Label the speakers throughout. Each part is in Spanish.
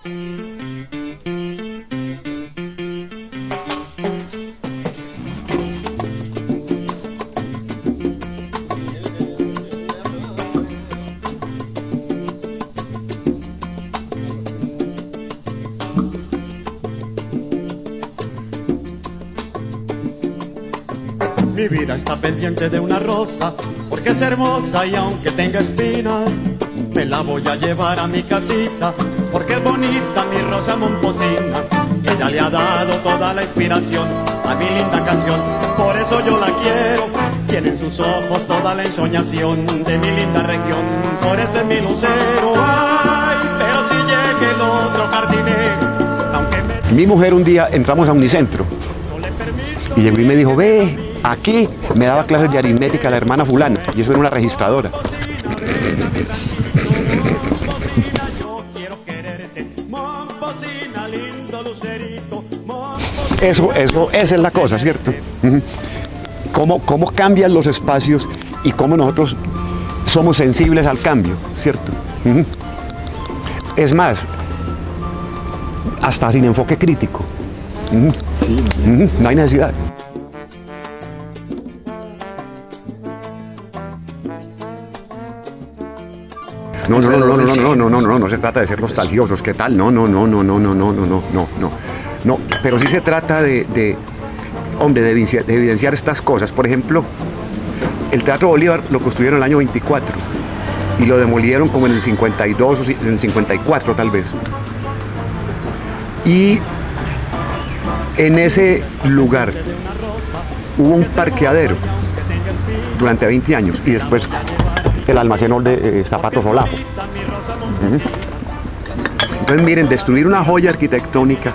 Speaker 1: Mi vida está pendiente de una rosa, porque es hermosa y aunque tenga espinas, me la voy a llevar a mi casita, porque es bonita mi rosa momposina. Ella le ha dado toda la inspiración a mi linda canción, por eso yo la quiero. Tiene en sus ojos toda la ensoñación de mi linda región, por eso es mi lucero. Ay, pero si llegue el otro jardinero, aunque
Speaker 2: Mi mujer un día entramos a Unicentro y llegó y me dijo, ve, aquí me daba clases de aritmética la hermana fulana, y eso era una registradora. Esa es la cosa, ¿cierto? Cómo cambian los espacios y cómo nosotros somos sensibles al cambio, ¿cierto? Es más, hasta sin enfoque crítico. No hay necesidad. No se trata de ser nostalgiosos, ¿qué tal? No, pero sí se trata de evidenciar estas cosas. Por ejemplo, el Teatro Bolívar lo construyeron en el año 24 y lo demolieron como en el 52 o en el 54 tal vez. Y en ese lugar hubo un parqueadero durante 20 años y después el almacén de zapatos Olafo. Entonces miren, destruir una joya arquitectónica,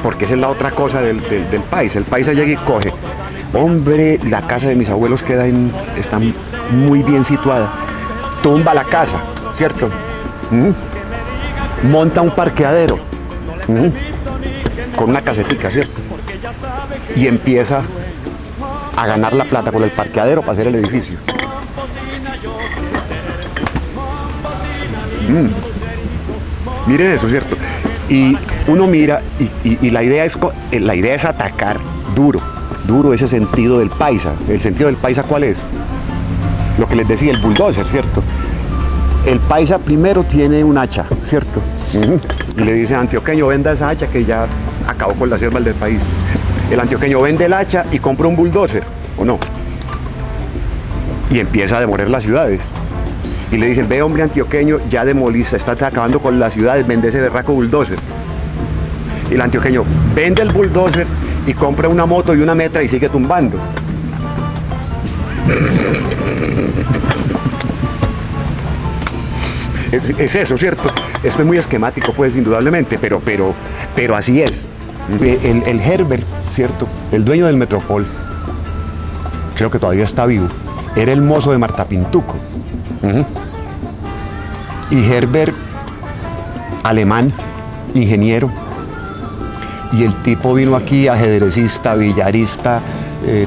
Speaker 2: porque esa es la otra cosa del país. El país llega y coge, hombre, la casa de mis abuelos está muy bien situada, tumba la casa, ¿cierto? Monta un parqueadero con una casetica, ¿cierto? Y empieza a ganar la plata con el parqueadero para hacer el edificio. Miren eso, ¿cierto? Y uno mira y la idea es atacar duro ese sentido del paisa. ¿El sentido del paisa cuál es? Lo que les decía, el bulldozer, ¿cierto? El paisa primero tiene un hacha, ¿cierto? Y le dice, antioqueño, venda esa hacha que ya acabó con las selvas del país. El antioqueño vende el hacha y compra un bulldozer, ¿o no? Y empieza a demoler las ciudades. Y le dicen, ve, hombre antioqueño, ya demoliste, estás acabando con las ciudades, vende ese berraco bulldozer. Y el antioqueño vende el bulldozer y compra una moto y una metra y sigue tumbando. Es eso, ¿cierto? Esto es muy esquemático, pues, indudablemente, pero así es. El Herbert, ¿cierto? El dueño del Metropol, creo que todavía está vivo, era el mozo de Marta Pintuco. Y Herbert, alemán, ingeniero, y el tipo vino aquí ajedrecista, billarista,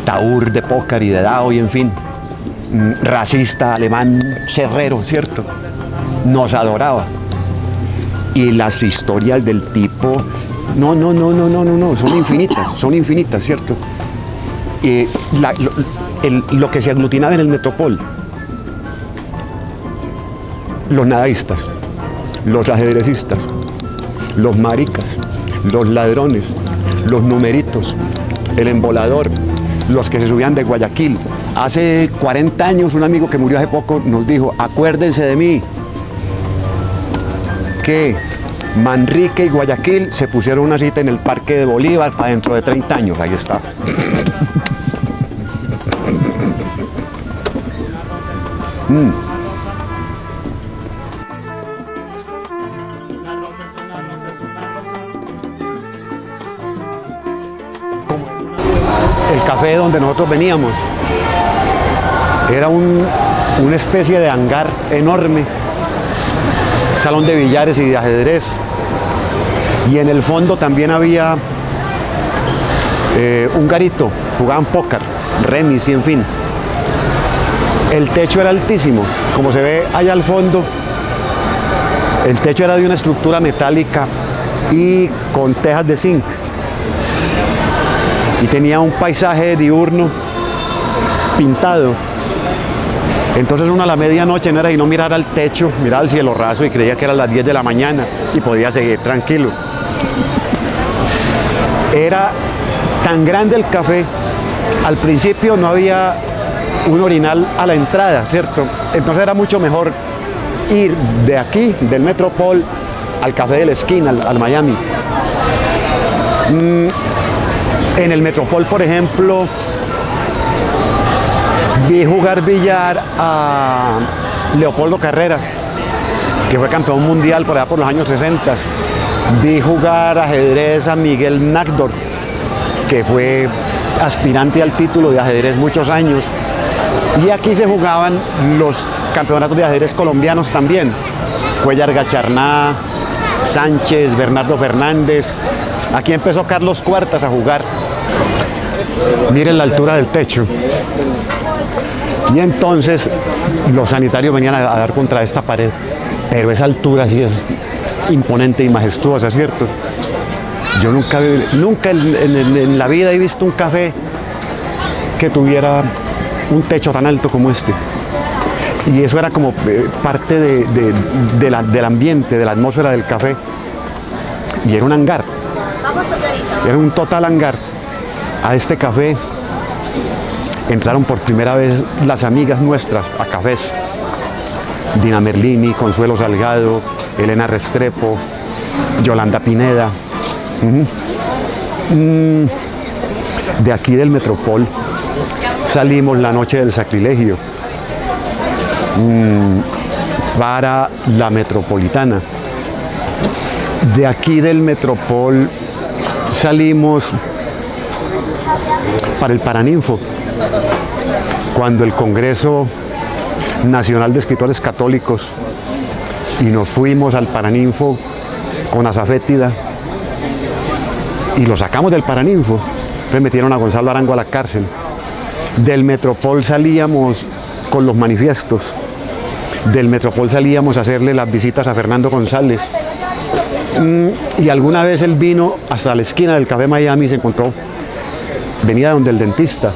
Speaker 2: taur de póker y de dao y en fin, racista, alemán, cerrero, ¿cierto? Nos adoraba. Y las historias del tipo, no, son infinitas, ¿cierto? Lo que se aglutinaba en el Metropol, los nadaístas, los ajedrecistas, los maricas, los ladrones, los numeritos, el embolador, los que se subían de Guayaquil. Hace 40 años un amigo que murió hace poco nos dijo, acuérdense de mí, que Manrique y Guayaquil se pusieron una cita en el Parque de Bolívar para dentro de 30 años, ahí está. El café donde nosotros veníamos era una especie de hangar enorme, salón de billares y de ajedrez, y en el fondo también había un garito, jugaban póker, remis y en fin. El techo era altísimo, como se ve allá al fondo, el techo era de una estructura metálica y con tejas de zinc. Y tenía un paisaje diurno pintado. Entonces uno a la medianoche no era y no mirar al techo, mirar al cielo raso y creía que eran las 10 de la mañana y podía seguir tranquilo. Era tan grande el café, al principio no había un orinal a la entrada, ¿cierto? Entonces era mucho mejor ir de aquí, del Metropol, al café de la esquina, al Miami. En el Metropol, por ejemplo, vi jugar billar a Leopoldo Carreras, que fue campeón mundial por allá por los años 60. Vi jugar ajedrez a Miguel Nagdorf, que fue aspirante al título de ajedrez muchos años. Y aquí se jugaban los campeonatos de ajedrez colombianos también. Cuellar Gacharná, Sánchez, Bernardo Fernández. Aquí empezó Carlos Cuartas a jugar. Miren la altura del techo. Y entonces los sanitarios venían a dar contra esta pared. Pero esa altura sí es imponente y majestuosa, ¿cierto? Yo nunca en la vida he visto un café que tuviera un techo tan alto como este. Y eso era como parte del ambiente, de la atmósfera del café. Y era un hangar. Era un total hangar. A este café entraron por primera vez las amigas nuestras a cafés. Dina Merlini, Consuelo Salgado, Elena Restrepo, Yolanda Pineda. De aquí del Metropol salimos la noche del sacrilegio para la Metropolitana. De aquí del Metropol salimos para el Paraninfo, cuando el Congreso Nacional de Escritores Católicos, y nos fuimos al Paraninfo con Azafétida y lo sacamos del Paraninfo. Le metieron a Gonzalo Arango a la cárcel. Del Metropol salíamos con los manifiestos. Del Metropol salíamos a hacerle las visitas a Fernando González. Y alguna vez él vino hasta la esquina del Café Miami y se encontró, venía donde el dentista.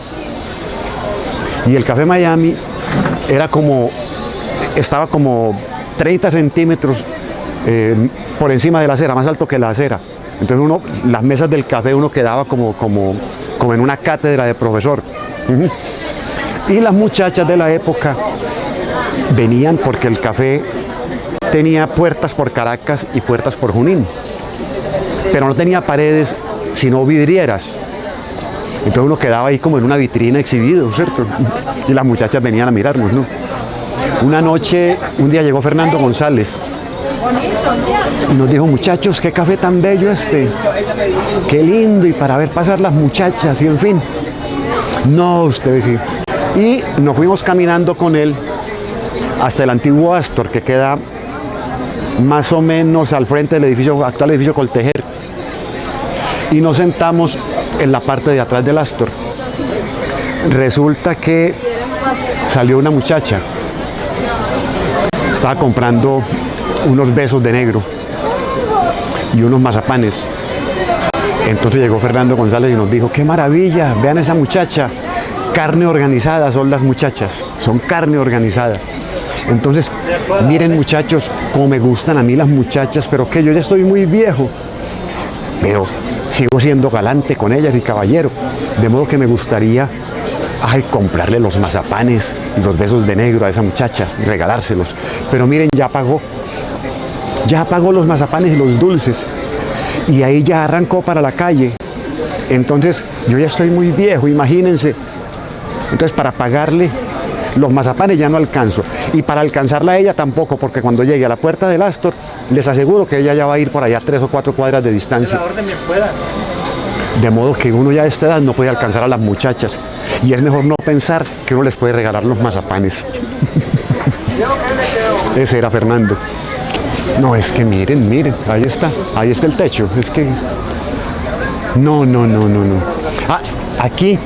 Speaker 2: Y el Café Miami estaba como 30 centímetros por encima de la acera, más alto que la acera. Entonces las mesas del café uno quedaba como en una cátedra de profesor. Y las muchachas de la época venían porque el café tenía puertas por Caracas y puertas por Junín, pero no tenía paredes sino vidrieras. Entonces uno quedaba ahí como en una vitrina exhibido, ¿cierto? Y las muchachas venían a mirarnos, ¿no? Un día llegó Fernando González y nos dijo: muchachos, qué café tan bello este, qué lindo, y para ver pasar las muchachas, y en fin. No, ustedes sí. Y nos fuimos caminando con él hasta el antiguo Astor, que queda más o menos al frente del actual edificio Coltejer. Y nos sentamos en la parte de atrás del Astor. Resulta que salió una muchacha. Estaba comprando unos besos de negro y unos mazapanes. Entonces llegó Fernando González y nos dijo: qué maravilla, vean esa muchacha, carne organizada son las muchachas, son carne organizada. Entonces, miren muchachos, como me gustan a mí las muchachas, pero que yo ya estoy muy viejo, pero sigo siendo galante con ellas y caballero, de modo que me gustaría comprarle los mazapanes y los besos de negro a esa muchacha y regalárselos. Pero miren, ya pagó los mazapanes y los dulces, y ahí ya arrancó para la calle. Entonces yo ya estoy muy viejo, imagínense. Entonces, para pagarle los mazapanes ya no alcanzo, y para alcanzarla a ella tampoco, porque cuando llegue a la puerta del Astor les aseguro que ella ya va a ir por allá 3 o 4 cuadras de distancia. De modo que uno ya a esta edad no puede alcanzar a las muchachas, y es mejor no pensar que uno les puede regalar los mazapanes. Ese era Fernando. No, es que miren, ahí está el techo. Es que no. Aquí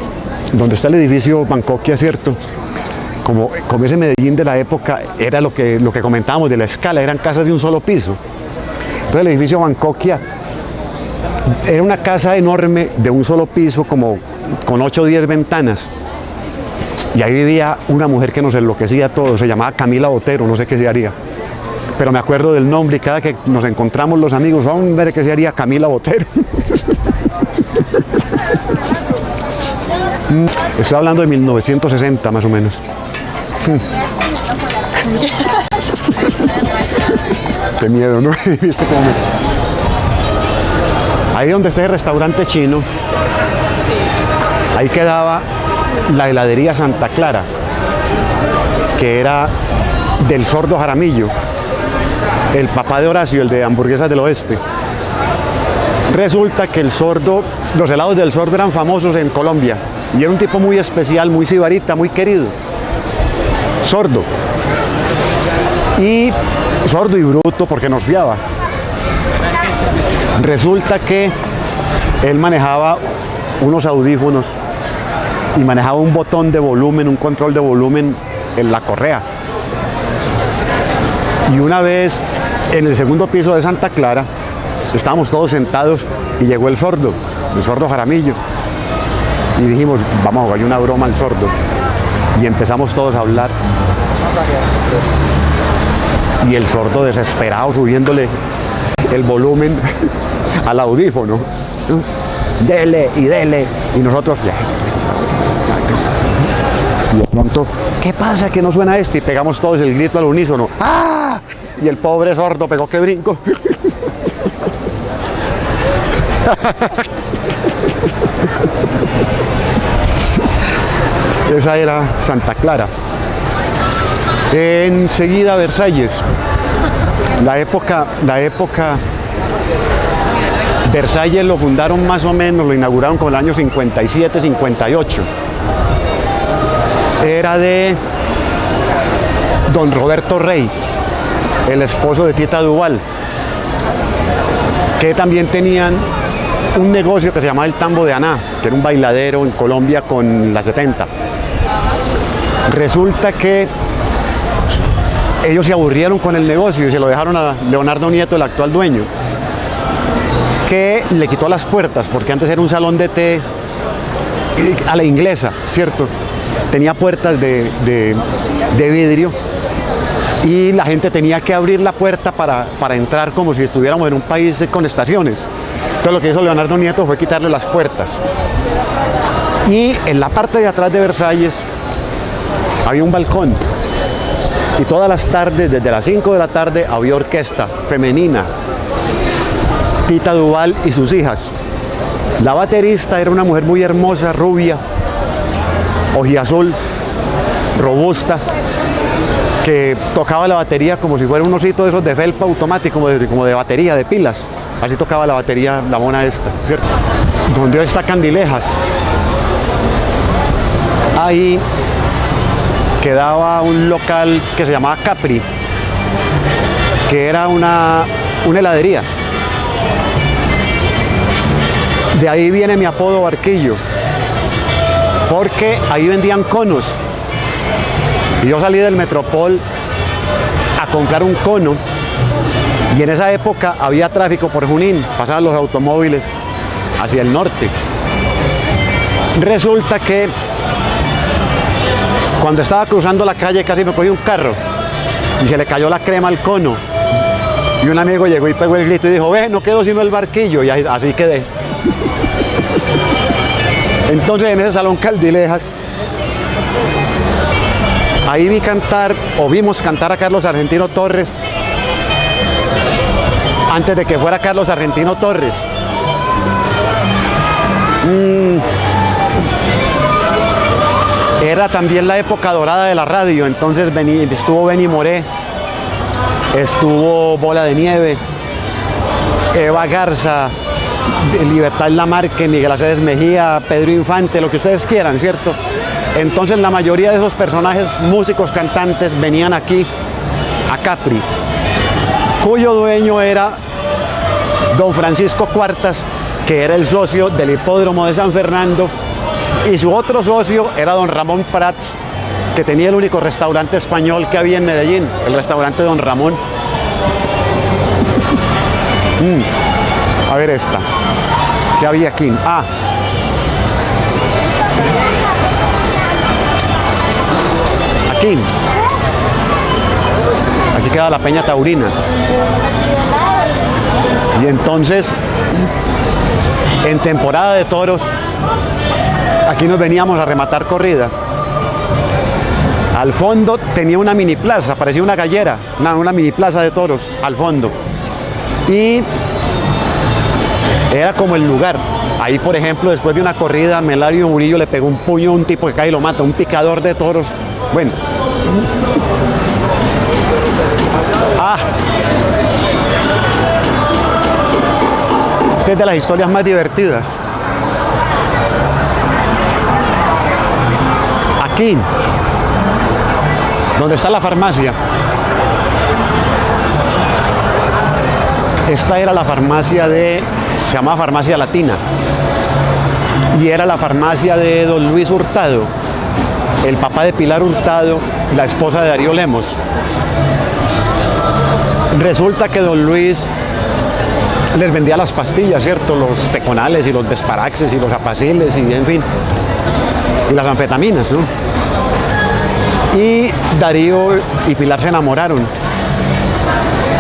Speaker 2: donde está el edificio Bancoquia, ¿cierto? Como ese Medellín de la época, era lo que comentábamos de la escala, eran casas de un solo piso. Entonces el edificio Bancoquia Era una casa enorme de un solo piso, como con 8 o 10 ventanas. Y ahí vivía una mujer que nos enloquecía a todos, se llamaba Camila Botero, no sé qué se haría. Pero me acuerdo del nombre y cada que nos encontramos los amigos, hombre, ¿qué se haría Camila Botero? Estoy hablando de 1960 más o menos. Qué miedo, ¿no? ¿Viste cómo Ahí donde está el restaurante chino, ahí quedaba la heladería Santa Clara, que era del Sordo Jaramillo, el papá de Horacio, el de Hamburguesas del Oeste. Resulta que el Sordo, los helados del Sordo eran famosos en Colombia y era un tipo muy especial, muy sibarita, muy querido. Sordo. Y sordo y bruto porque nos fiaba. Resulta que él manejaba unos audífonos y manejaba un botón de volumen, un control de volumen en la correa. Y una vez en el segundo piso de Santa Clara estábamos todos sentados y llegó el Sordo Jaramillo. Y dijimos, vamos a jugar una broma al Sordo. Y empezamos todos a hablar. Y el Sordo desesperado subiéndole el volumen al audífono. Dele y dele. Y nosotros, y de pronto, ¿qué pasa que no suena esto? Y pegamos todos el grito al unísono. ¡Ah! Y el pobre Sordo pegó que brinco. Esa era Santa Clara. Enseguida Versalles. La época Versalles lo fundaron más o menos, lo inauguraron con el año 57, 58. Era de don Roberto Rey, el esposo de Tita Duval, que también tenían un negocio que se llamaba el Tambo de Aná, que era un bailadero en Colombia con la 70. Resulta que ellos se aburrieron con el negocio y se lo dejaron a Leonardo Nieto, el actual dueño, que le quitó las puertas, porque antes era un salón de té a la inglesa, ¿cierto? Tenía puertas de vidrio y la gente tenía que abrir la puerta para entrar como si estuviéramos en un país con estaciones. Entonces lo que hizo Leonardo Nieto fue quitarle las puertas. Y en la parte de atrás de Versalles había un balcón. Y todas las tardes, desde las 5 de la tarde, había orquesta femenina. Tita Duval y sus hijas. La baterista era una mujer muy hermosa, rubia, ojiazul, robusta, que tocaba la batería como si fuera un osito de esos de felpa automático, como de batería, de pilas. Así tocaba la batería la mona esta, ¿cierto? Donde hoy está Candilejas. Ahí quedaba un local que se llamaba Capri, que era una heladería. De ahí viene mi apodo Barquillo, porque ahí vendían conos. Y yo salí del Metropol a comprar un cono, y en esa época había tráfico por Junín, pasaban los automóviles hacia el norte. Resulta que cuando estaba cruzando la calle casi me cogí un carro y se le cayó la crema al cono. Y un amigo llegó y pegó el grito y dijo, ve, no quedó sino el Barquillo, y así quedé. Entonces en ese salón Candilejas, ahí vimos cantar a Carlos Argentino Torres antes de que fuera Carlos Argentino Torres. Era también la época dorada de la radio, entonces estuvo Benny Moré, estuvo Bola de Nieve, Eva Garza, Libertad Lamarque, Miguel Aceves Mejía, Pedro Infante, lo que ustedes quieran, ¿cierto? Entonces la mayoría de esos personajes, músicos, cantantes, venían aquí a Capri, cuyo dueño era don Francisco Cuartas, que era el socio del hipódromo de San Fernando, y su otro socio era don Ramón Prats, que tenía el único restaurante español que había en Medellín, el restaurante Don Ramón. A ver esta. ¿Qué había aquí? Ah. Aquí. Aquí queda la Peña Taurina. Y entonces, en temporada de toros, aquí nos veníamos a rematar corrida. Al fondo tenía una mini plaza, parecía una gallera, una mini plaza de toros al fondo. Y era como el lugar. Ahí, por ejemplo, después de una corrida, Melario Murillo le pegó un puño a un tipo que cae y lo mata, un picador de toros. Bueno. Ah. Esta es de las historias más divertidas. Aquí, donde está la farmacia. Esta era la farmacia se llamaba Farmacia Latina. Y era la farmacia de don Luis Hurtado, el papá de Pilar Hurtado, la esposa de Darío Lemos. Resulta que don Luis les vendía las pastillas, ¿cierto? Los feconales y los desparaxes y los apaciles y en fin, y las anfetaminas, ¿no? Y Darío y Pilar se enamoraron.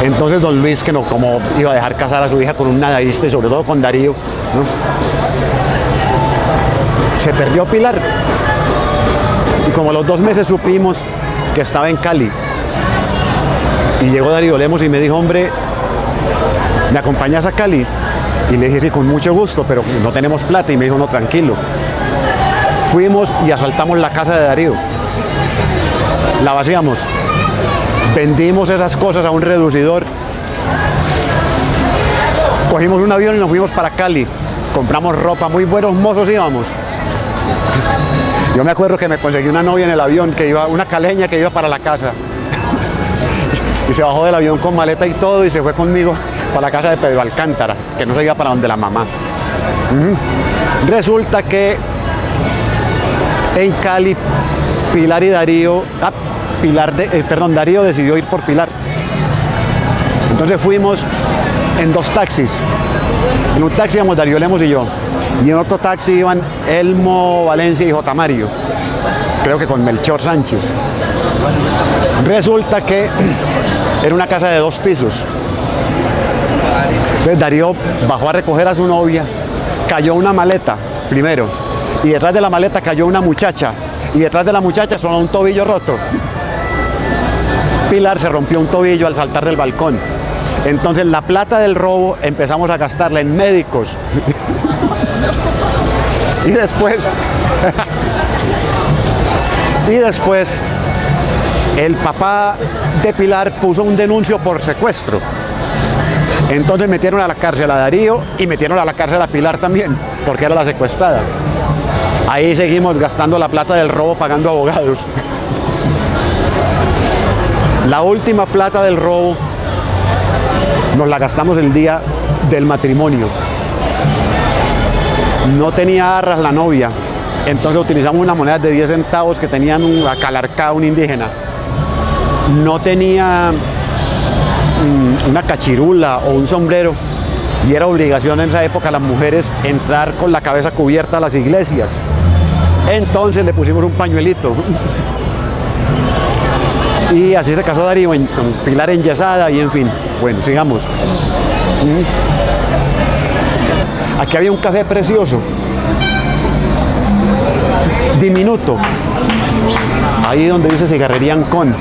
Speaker 2: Entonces don Luis, que no, como iba a dejar casar a su hija con un nadaísta y sobre todo con Darío, ¿no? Se perdió Pilar. Y como a los 2 meses supimos que estaba en Cali. Y llegó Darío Lemos y me dijo, hombre, ¿me acompañas a Cali? Y le dije, sí, con mucho gusto, pero no tenemos plata. Y me dijo, no, tranquilo. Fuimos y asaltamos la casa de Darío. La vaciamos. Vendimos esas cosas a un reducidor. Cogimos un avión y nos fuimos para Cali. Compramos ropa, muy buenos mozos íbamos. Yo me acuerdo que me conseguí una novia en el avión, una caleña que iba para la casa. Y se bajó del avión con maleta y todo y se fue conmigo para la casa de Pedro Alcántara, que no se iba para donde la mamá. Resulta que en Cali, Pilar y Darío, Darío decidió ir por Pilar. Entonces fuimos en 2 taxis. En un taxi íbamos Darío Lemos y yo. Y en otro taxi iban Elmo Valencia y J. Mario. Creo que con Melchor Sánchez. Resulta que era una casa de 2 pisos. Entonces Darío bajó a recoger a su novia. Cayó una maleta primero. Y detrás de la maleta cayó una muchacha. Y detrás de la muchacha sonó un tobillo roto. Pilar se rompió un tobillo al saltar del balcón. Entonces la plata del robo empezamos a gastarla en médicos. Y después el papá de Pilar puso un denuncio por secuestro. Entonces metieron a la cárcel a Darío y metieron a la cárcel a Pilar también, porque era la secuestrada. Ahí seguimos gastando la plata del robo pagando abogados. La última plata del robo nos la gastamos el día del matrimonio. No tenía arras la novia, entonces utilizamos unas monedas de 10 centavos que tenían acalarcado un indígena. No tenía una cachirula o un sombrero y era obligación en esa época a las mujeres entrar con la cabeza cubierta a las iglesias. Entonces le pusimos un pañuelito. Y así se casó Darío con Pilar enyesada y en fin. Bueno, sigamos. Aquí había un café precioso. Diminuto. Ahí donde dice Cigarrería Ancón.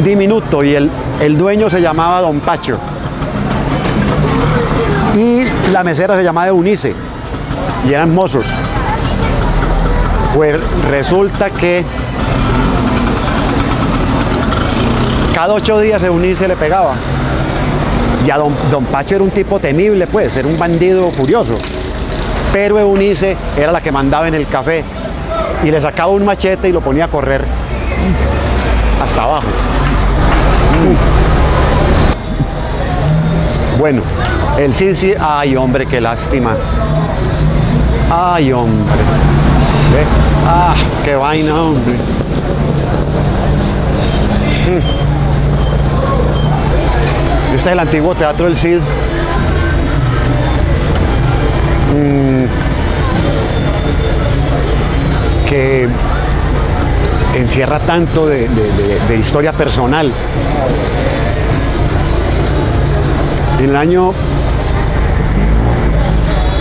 Speaker 2: Diminuto y el dueño se llamaba Don Pacho. Y la mesera se llamaba Eunice. Y eran mozos. Pues resulta que cada 8 días Eunice le pegaba. Y a don Pacho era un tipo temible, pues, era un bandido furioso. Pero Eunice era la que mandaba en el café. Y le sacaba un machete y lo ponía a correr hasta abajo. Bueno, el sí, ay hombre, qué lástima. Ay hombre. ¿Ve? Ah, qué vaina, hombre. Este es el antiguo Teatro del Cid, que encierra tanto de historia personal. En el año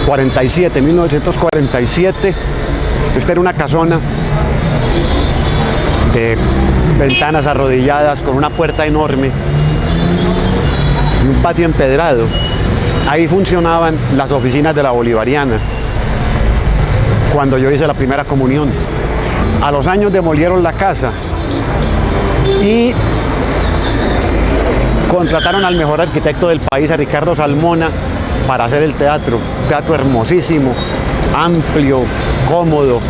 Speaker 2: 1947, esta era una casona de ventanas arrodilladas con una puerta enorme y un patio empedrado. Ahí funcionaban las oficinas de la Bolivariana cuando yo hice la primera comunión. A los años demolieron la casa y contrataron al mejor arquitecto del país, a Ricardo Salmona, para hacer el teatro. Un teatro hermosísimo, amplio, cómodo,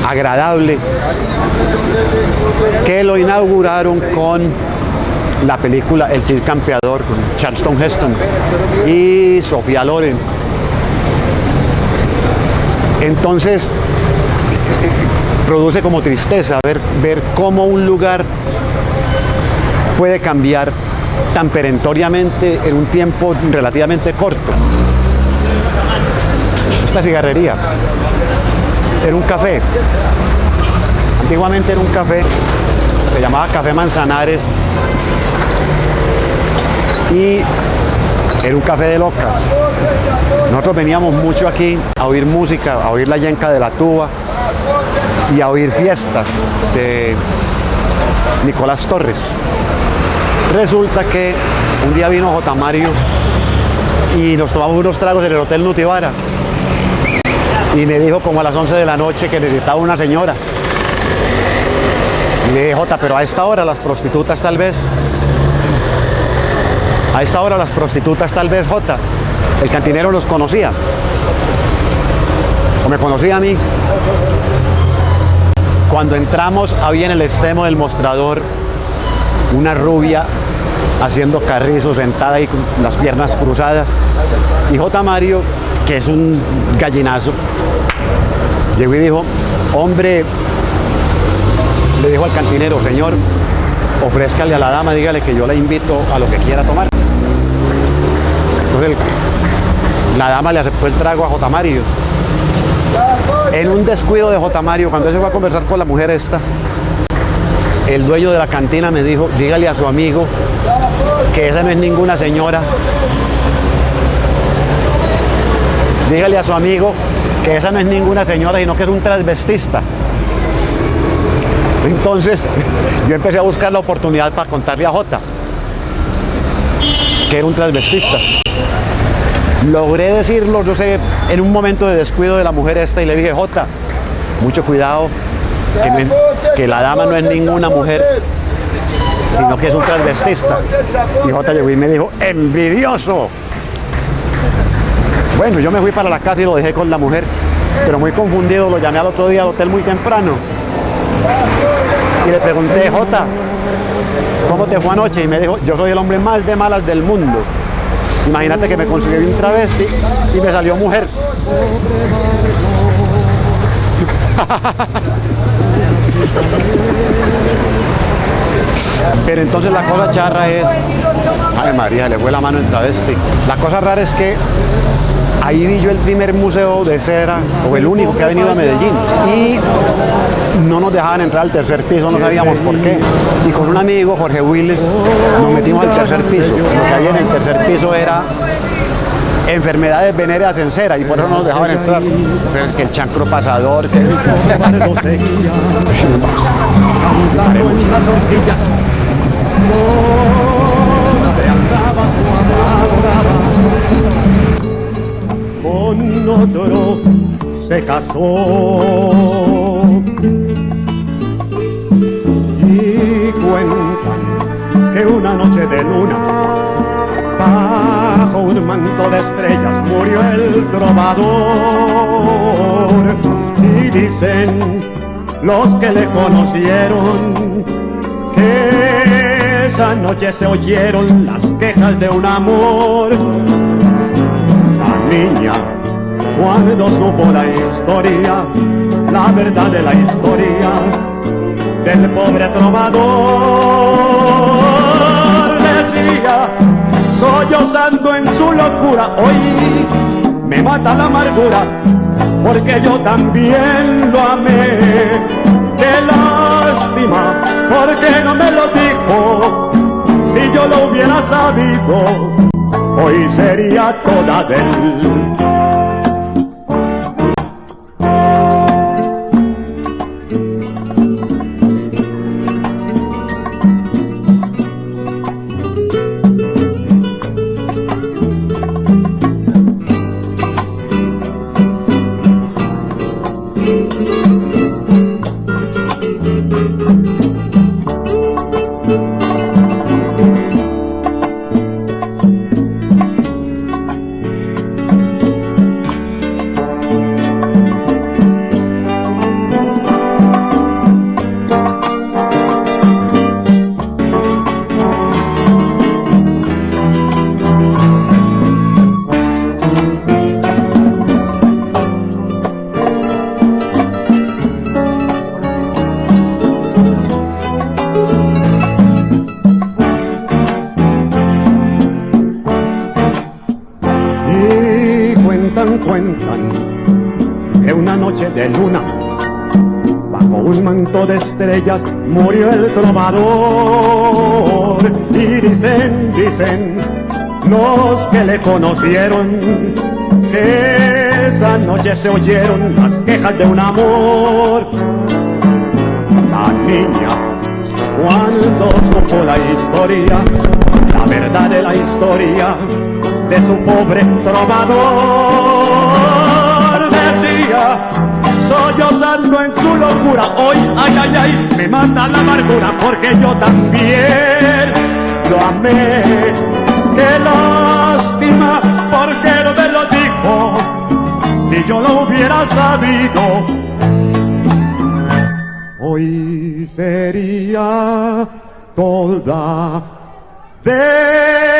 Speaker 2: agradable, que lo inauguraron con la película El Cid Campeador, con Charlton Heston y Sofía Loren. Entonces produce como tristeza ver cómo un lugar puede cambiar tan perentoriamente en un tiempo relativamente corto. Esta cigarrería era un café. Antiguamente era un café, se llamaba Café Manzanares y era un café de locas. Nosotros veníamos mucho aquí a oír música, a oír la yenca de la tuba y a oír fiestas de Nicolás Torres. Resulta que un día vino J. Mario y nos tomamos unos tragos en el Hotel Nutibara y me dijo como a las 11 de la noche que necesitaba una señora. Y le dije, Jota, pero a esta hora las prostitutas tal vez. A esta hora las prostitutas tal vez, Jota. El cantinero los conocía. O me conocía a mí. Cuando entramos había en el extremo del mostrador una rubia haciendo carrizo, sentada ahí con las piernas cruzadas. Y J. Mario, que es un gallinazo, llegó y dijo, hombre, le dijo al cantinero, señor, ofrézcale a la dama, dígale que yo la invito a lo que quiera tomar. Entonces la dama le aceptó el trago a J. Mario. En un descuido de J. Mario, cuando él se fue a conversar con la mujer esta, el dueño de la cantina me dijo, dígale a su amigo que esa no es ninguna señora. Dígale a su amigo que esa no es ninguna señora, sino que es un transvestista. Entonces yo empecé a buscar la oportunidad para contarle a Jota que era un transvestista. Logré decirlo, yo sé, en un momento de descuido de la mujer esta y le dije, Jota, mucho cuidado, que la dama no es ninguna mujer, sino que es un transvestista. Y Jota llegó y me dijo, envidioso. Bueno, yo me fui para la casa y lo dejé con la mujer, pero muy confundido lo llamé al otro día al hotel muy temprano y le pregunté, Jota, ¿cómo te fue anoche? Y me dijo, yo soy el hombre más de malas del mundo. Imagínate que me conseguí un travesti y me salió mujer. Pero entonces la cosa charra es, ay María, le fue la mano en travesti. La cosa rara es que ahí vi yo el primer museo de cera, o el único que ha venido a Medellín, y no nos dejaban entrar al tercer piso, no sabíamos por qué. Y con un amigo, Jorge Willis, nos metimos al tercer piso. Lo que había en el tercer piso era enfermedades venéreas en cera, y por eso no nos dejaban entrar. Pero es que el chancro pasador, que...
Speaker 1: Con otro se casó y cuentan que una noche de luna bajo un manto de estrellas murió el trovador. Y dicen los que le conocieron que esa noche se oyeron las quejas de un amor. Niña, cuando supo la historia, la verdad de la historia del pobre trovador, decía, sollozando en su locura, hoy me mata la amargura, porque yo también lo amé. Qué lástima, porque no me lo dijo. Si yo lo hubiera sabido, hoy sería toda de él. Cuentan que una noche de luna, bajo un manto de estrellas, murió el trovador. Y dicen los que le conocieron, que esa noche se oyeron las quejas de un amor. La niña, cuando supo la historia, la verdad de la historia de su pobre trovador, decía, sollozando en su locura, hoy, ay, ay, ay, me mata la amargura, porque yo también lo amé. Qué lástima, porque no me lo dijo. Si yo lo hubiera sabido, hoy sería toda de